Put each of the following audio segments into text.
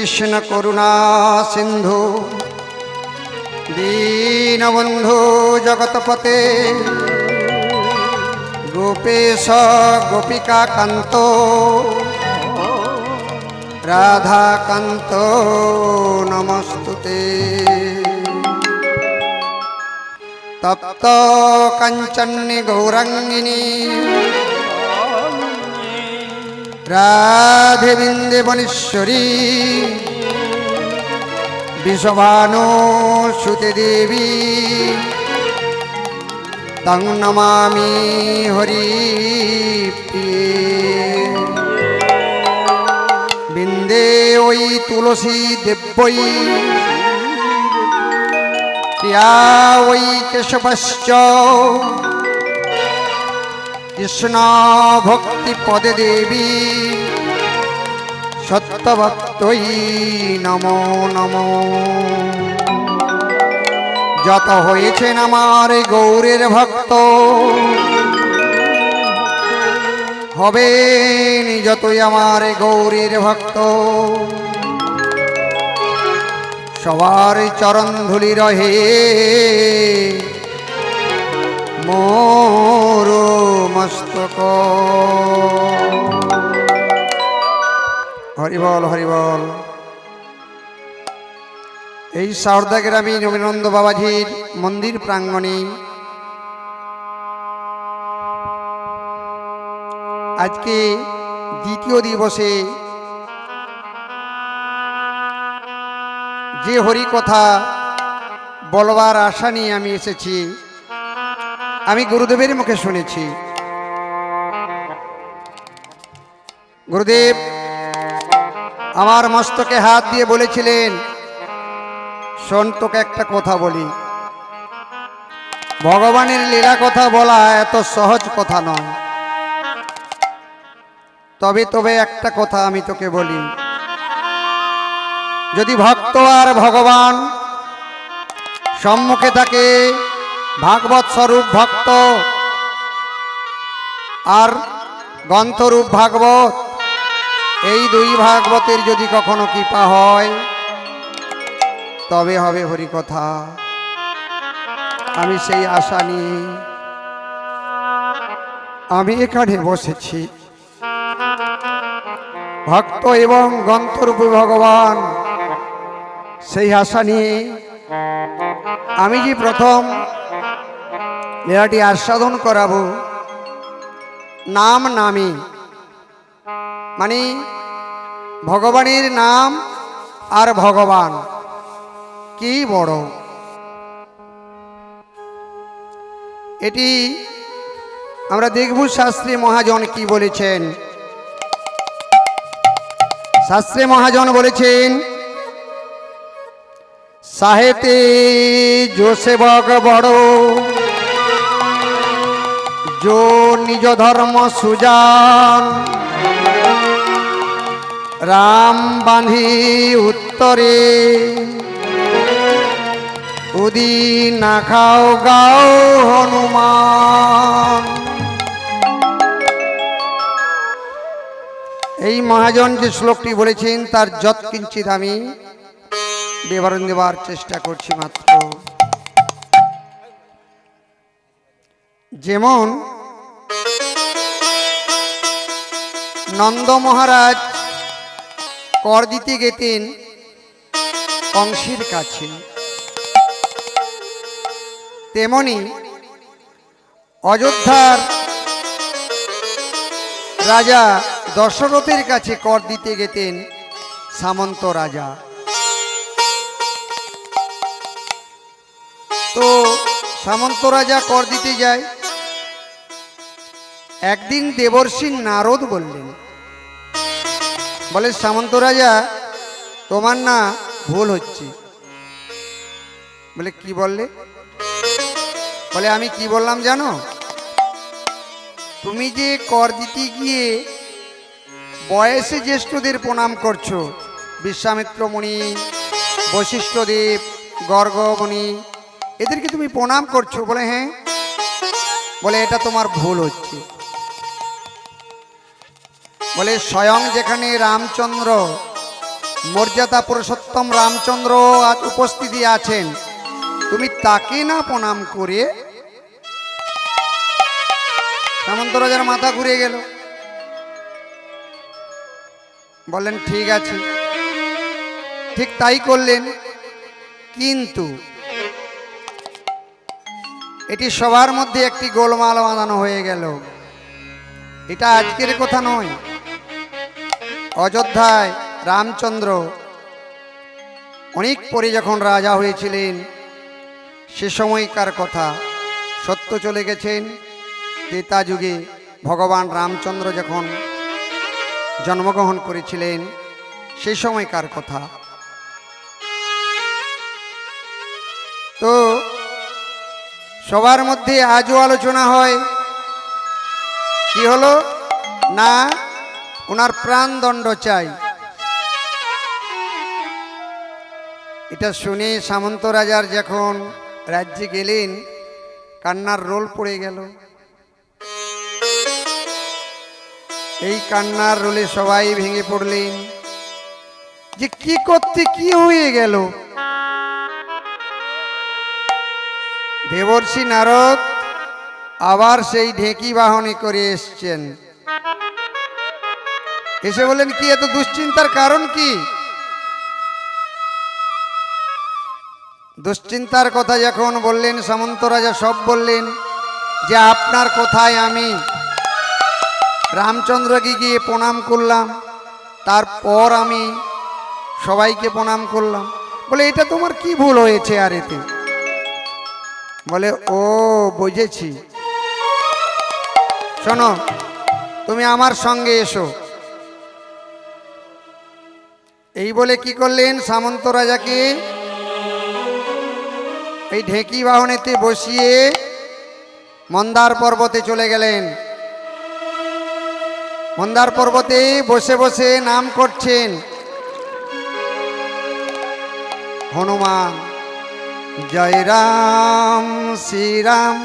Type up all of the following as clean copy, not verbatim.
কৃষ্ণ করুণা সিন্ধু দীনবন্ধু জগৎপতে গোপেশ গোপিকা কান্ত রাধাকান্ত নমস্তুতে। তপ্ত কাঞ্চন্যে গৌরাঙ্গিনী রাধে বৃন্দাবনেশ্বরী বিশ্বভানু সুতে দেবী তং নমামি হরিপ্রিয়ে। বৃন্দে ওই তুলসী দেব্যৈ প্রিয়া ওই কেশবশ্চ কৃষ্ণ ভক্তি পদে দেবী সত্যভক্তই নমো নমো। যত হয়েছেন আমার গৌরের ভক্ত হবেন যতই আমার গৌরের ভক্ত, সবার চরণ ধুলি রহে মোর মস্তক। হরিবল হরিবল। এই সারদা গ্রামী নবীনন্দ বাবাজির মন্দির প্রাঙ্গণে আজকে দ্বিতীয় দিবসে যে হরি কথা বলবার আশা নিয়ে আমি এসেছি, আমি গুরুদেবের মুখে শুনেছি। গুরুদেব আমার মস্তকে হাত দিয়ে বলেছিলেন, শোন তোকে একটা কথা বলি, ভগবানের লীলা কথা বলা এত সহজ কথা নয়। তবে একটা কথা আমি তোকে বলি, যদি ভক্ত আর ভগবান সম্মুখে থাকে, ভাগবত স্বরূপ ভক্ত আর গ্রন্থরূপ ভাগবত, এই দুই ভাগবতের যদি কখনো কৃপা হয় তবে হবে হরি কথা। আমি সেই আশা নিয়ে আমি এখানে বসেছি। ভক্ত এবং গ্রন্থরূপী ভগবান সেই আশা নিয়ে আমি যে প্রথম লীলাটি আস্বাদন করাবো, নাম নামে মানে ভগবানের নাম আর ভগবান কি বড়। এটি আমরা দেখব শাস্ত্রী মহাজন কি বলেছেন। শাস্ত্রী মহাজন বলেছেন, সাহেতে जो सेवक बड़ो जो निज धर्म सुजान राम बांधी उत्तरे उदी ना खाओ गाओ हनुमान। এই মহাজন যে শ্লোকটি বলেছেন তার যৎকিঞ্চিত আমি বিবরণ দেবার চেষ্টা করছি মাত্র। যেমন নন্দ মহারাজ কর দিতে গেতেন কংসের কাছে, তেমনি অযোধ্যার রাজা দশরথের কাছে কর দিতে গেতেন সামন্ত রাজা। তো সামন্ত রাজা কর দিতে যায়। একদিন দেবর্ষি নারদ বললেন, বলে সামন্ত রাজা তোমার না ভুল হচ্ছে। বলে কি বললে? বলে আমি কি বললাম জানো, তুমি যে কর দিতে গিয়ে বয়সে জ্যেষ্ঠদের প্রণাম করছো, বিশ্বামিত্র মুনি, বশিষ্ঠদেব, গর্গমুনি, এদেরকে তুমি প্রণাম করছো। বলে হ্যাঁ। বলে এটা তোমার ভুল হচ্ছে। বলে স্বয়ং যেখানে রামচন্দ্র মর্যাদা পুরুষোত্তম রামচন্দ্র আজ উপস্থিতি আছেন, তুমি তাকে না প্রণাম করে? সামন্ত রাজার মাথা ঘুরে গেল। বললেন ঠিক আছে, ঠিক তাই করলেন। কিন্তু এটি সবার মধ্যে একটি গোলমাল বাঁধানো হয়ে গেল। এটা আজকের কথা নয়। অযোধ্যায় রামচন্দ্র অনেক পরে যখন রাজা হয়েছিলেন সে সময়কার কথা। সত্য চলে গেছেন, ত্রেতা যুগে ভগবান রামচন্দ্র যখন জন্মগ্রহণ করেছিলেন সেই সময়কার কথা। তো সবার মধ্যে আজও আলোচনা হয় কি হলো না, ওনার প্রাণদণ্ড চাই। এটা শুনে সামন্ত রাজার যখন রাজ্যে গেলেন কান্নার রোল পড়ে গেল। এই কান্নার রোলে সবাই ভেঙে পড়লেন যে কি করতে কি হয়ে গেল। দেবর্ষি নারদ আবার সেই ঢেঁকি বাহনে করে এসছেন। এসে বললেন কি এত দুশ্চিন্তার কারণ কি? দুশ্চিন্তার কথা যখন বললেন সামন্ত রাজা সব বললেন যে আপনার কথায় আমি রামচন্দ্রকে গিয়ে প্রণাম করলাম, তারপর আমি সবাইকে প্রণাম করলাম। বলে এটা তোমার কি ভুল হয়েছে আর এতে? বলে ও বুঝেছি, শোনো তুমি আমার সঙ্গে এসো। এই বলে কি করলেন, সামন্ত রাজাকে এই ঢেঁকি বাহনেতে বসিয়ে মন্দার পর্বতে চলে গেলেন। মন্দার পর্বতে বসে বসে নাম করছেন হনুমান জয় রাম শ্রীরাম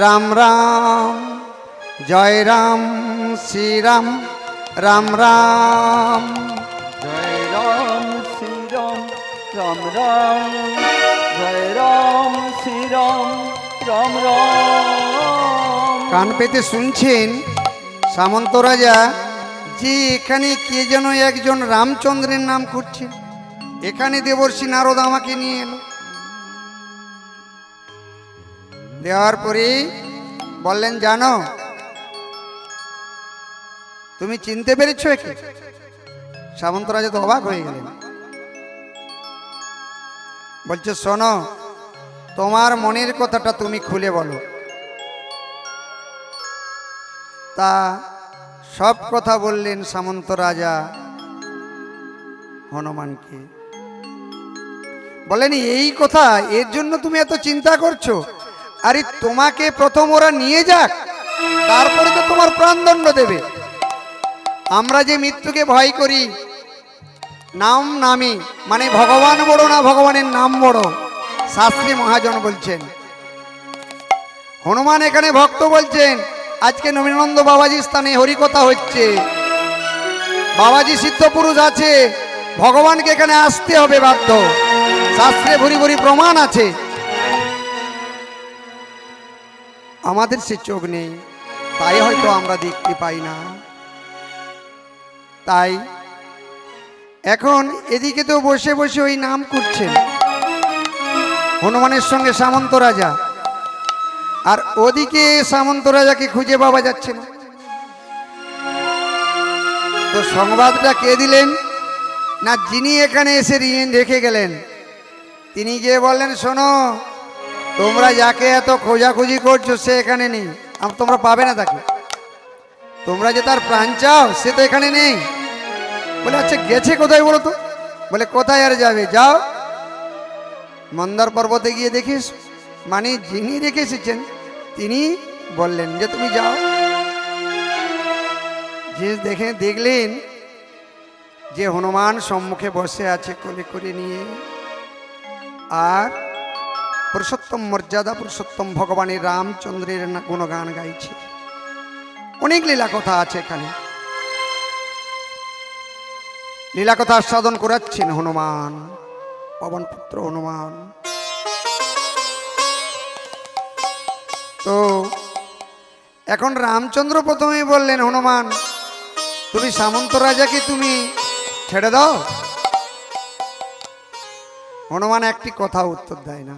রাম রাম, জয় রাম শ্রীরাম রাম রাম, জয় রাম শ্রীরাম রাম রাম, জয় রাম শ্রীরাম রাম রাম। কান পেতে শুনছেন সামন্ত রাজা যে এখানে কে যেন একজন রামচন্দ্রের নাম করছেন। এখানে দেবর্ষি নারদ আমাকে নিয়ে এলো। দেওয়ার পরে বললেন জানো তুমি চিনতে পেরেছ একে? সামন্ত রাজা তো অবাক হয়ে গেলেন। বলছে শোনো তোমার মনের কথাটা তুমি খুলে বলো। তা সব কথা বললেন সামন্ত রাজা হনুমানকে। বলেন এই কথা, এর জন্য তুমি এত চিন্তা করছো? আরে তোমাকে প্রথম ওরা নিয়ে যাক, তারপরে তো তোমার প্রাণদণ্ড দেবে। আমরা যে মৃত্যুকে ভয় করি, নাম নামি মানে ভগবান বড় না ভগবানের নাম বড়, শাস্ত্রী মহাজন বলছেন। হনুমান এখানে ভক্ত বলছেন আজকে নবীনানন্দ বাবাজির স্থানে হরিকথা হচ্ছে, বাবাজি সিদ্ধ পুরুষ আছে, ভগবানকে এখানে আসতে হবে বাধ্য, শাস্ত্রে ভরি ভরি প্রমাণ আছে। আমাদের সে চোখ নেই, তাই হয়তো আমরা দেখতে পাই না। তাই এখন এদিকে তো বসে বসে ওই নাম করছেন হনুমানের সঙ্গে সামন্ত রাজা, আর ওদিকে সামন্ত রাজাকে খুঁজে পাওয়া যাচ্ছে না। তো সংবাদটা কে দিলেন না, যিনি এখানে এসে রেখে গেলেন তিনি গিয়ে বললেন শোনো তোমরা যাকে এত খোঁজাখুঁজি করছো সে এখানে নেই, তোমরা পাবে না তাকে। তোমরা যে তার প্রাণ চাও সে তো এখানে নেই। বলে আচ্ছা গেছে কোথায় বলো তো? বলে কোথায় আর যাবে, যাও মন্দার পর্বতে গিয়ে দেখিস। মানে যিনি রেখে এসেছেন তিনি বললেন যে তুমি যাও। যে দেখলেন যে হনুমান সম্মুখে বসে আছে কোলে করে নিয়ে, আর পুরুষোত্তম মর্যাদা পুরুষোত্তম ভগবানের রামচন্দ্রের গুণগান গাইছে। অনেক লীলা কথা আছে এখানে। লীলা কথা আস্বাদন করাচ্ছেন হনুমান, পবন পুত্র হনুমান। তো এখন রামচন্দ্র প্রথমেই বললেন, হনুমান তুমি সামন্ত রাজাকে তুমি ছেড়ে দাও। হনুমান একটি কথা উত্তর দেয় না।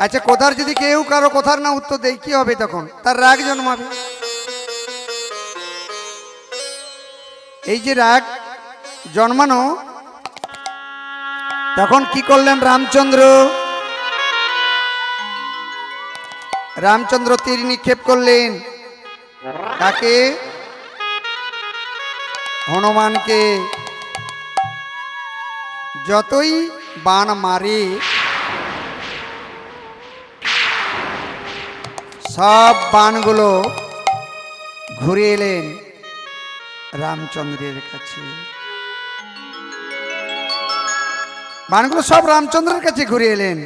আচ্ছা, কথার যদি কেউ কারো কথার না উত্তর দেয় কি হবে? তখন তার রাগ জন্মাবে। এই যে রাগ জন্মানো, তখন কি করলেন রামচন্দ্র? রামচন্দ্র তীর নিক্ষেপ করলেন। কাকে? হনুমানকে। যতই বাণ মারে সব বাণগুলো ঘুরে এলেন রামচন্দ্রের কাছে। বাণগুলো সব রামচন্দ্রের কাছে ঘুরে এলেন।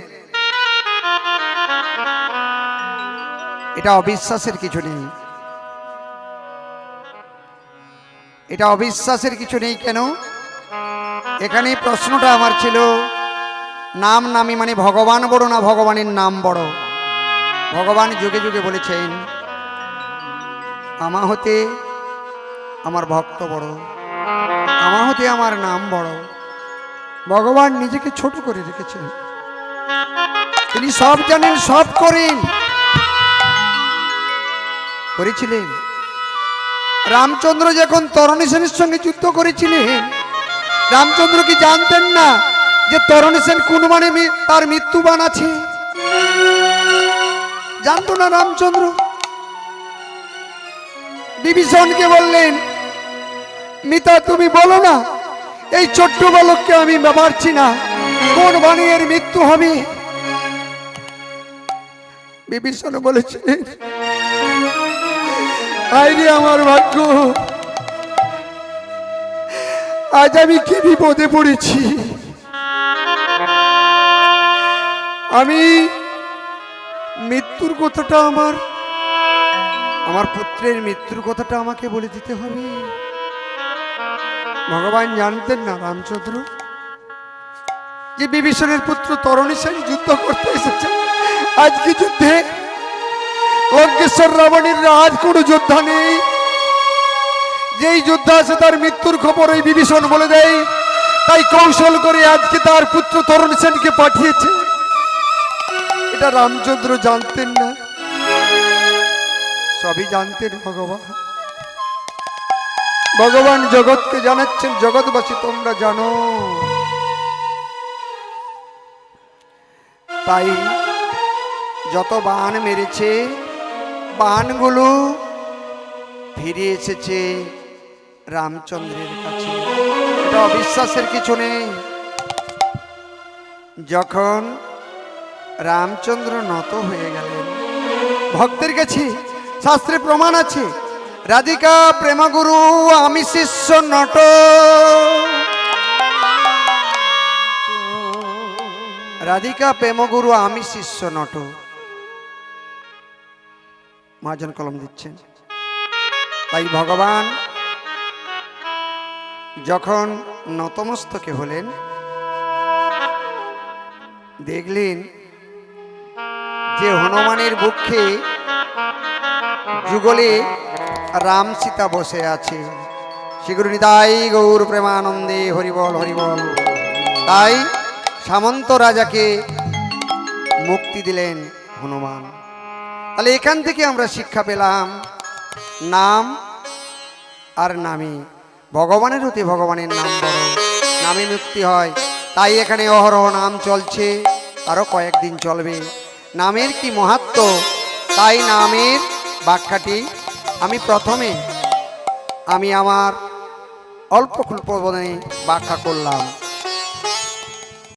এটা অবিশ্বাসের কিছু নেই, এটা অবিশ্বাসের কিছু নেই। কেন? এখানে প্রশ্নটা আমার ছিল, নাম নামি মানে ভগবান বড় না ভগবানের নাম বড়? ভগবান যুগে যুগে বলেছেন, আমা হতে আমার ভক্ত বড়, আমা হতে আমার নাম বড়। ভগবান নিজেকে ছোট করে রেখেছেন। তিনি সব জানেন, সব করেছিলেন। রামচন্দ্র যখন তরণী সেনের সঙ্গে যুদ্ধ করেছিলেন, রামচন্দ্র কি জানতেন না যে তরণী সেন কোন মানে তার মৃত্যুবান আছে? জানতো না রামচন্দ্র। বিভীষণকে বললেন, মিতা তুমি বলো না, এই ছোট্ট বালককে আমি মারছি না, কোন বাণী এর মৃত্যু হবে? বিভীষণ বলেছিলেন, আইরে আমার ভাগ্য, আজ আমি কি বিপদে পড়েছি। আমি মৃত্যুর কথাটা আমার পুত্রের মৃত্যুর কথাটা আমাকে বলে দিতে হবে। ভগবান জানতেন না রামচন্দ্র যে বিভীষণের পুত্র তরণী সেন যুদ্ধ করতে এসেছে। আজকে যুদ্ধে লঙ্কেশ্বর রাবণের আজ কোনো যোদ্ধা নেই। যেই যোদ্ধা আছে তার মৃত্যুর খবর ওই বিভীষণ বলে দেয়। তাই কৌশল করে আজকে তার পুত্র তরণী সেনকে পাঠিয়েছে। এটা রামচন্দ্র জানতেন না, সবই জানতেন ভগবান। ভগবান জগৎকে জানাচ্ছেন, জগৎবাসী তোমরা জানো। তাই যত বাণ মেরেছে, বাণগুলো ফিরে এসেছে রামচন্দ্রের কাছে। এটা অবিশ্বাসের কিছু নেই। যখন রামচন্দ্র নত হয়ে গেলেন ভক্তের কাছে, শাস্ত্রে প্রমাণ আছে, রাধিকা প্রেমগুরু আমি শিষ্য নট। রাধিকা প্রেমগুরু আমি শিষ্য নট। মহাজন কলম দিচ্ছেন। তাই ভগবান যখন নতমস্তকে হলেন, দেখলেন যে হনুমানের বক্ষে যুগলে রাম সীতা বসে আছে। শ্রীগুরু নিতাই গৌর প্রেমানন্দে হরিবল হরিবল। তাই সামন্ত রাজাকে মুক্তি দিলেন হনুমান। তাহলে এখান থেকে আমরা শিক্ষা পেলাম, নাম আর নামে ভগবানের হতে ভগবানের নাম বড়, নামে মুক্তি হয়। তাই এখানে অহরহ নাম চলছে, আরো কয়েকদিন চলবে। নামের কি মাহাত্ম্য, তাই নামের ব্যাখ্যাটি প্রথমে আমি আমার অল্প খুল্প ব্যাখ্যা করলাম।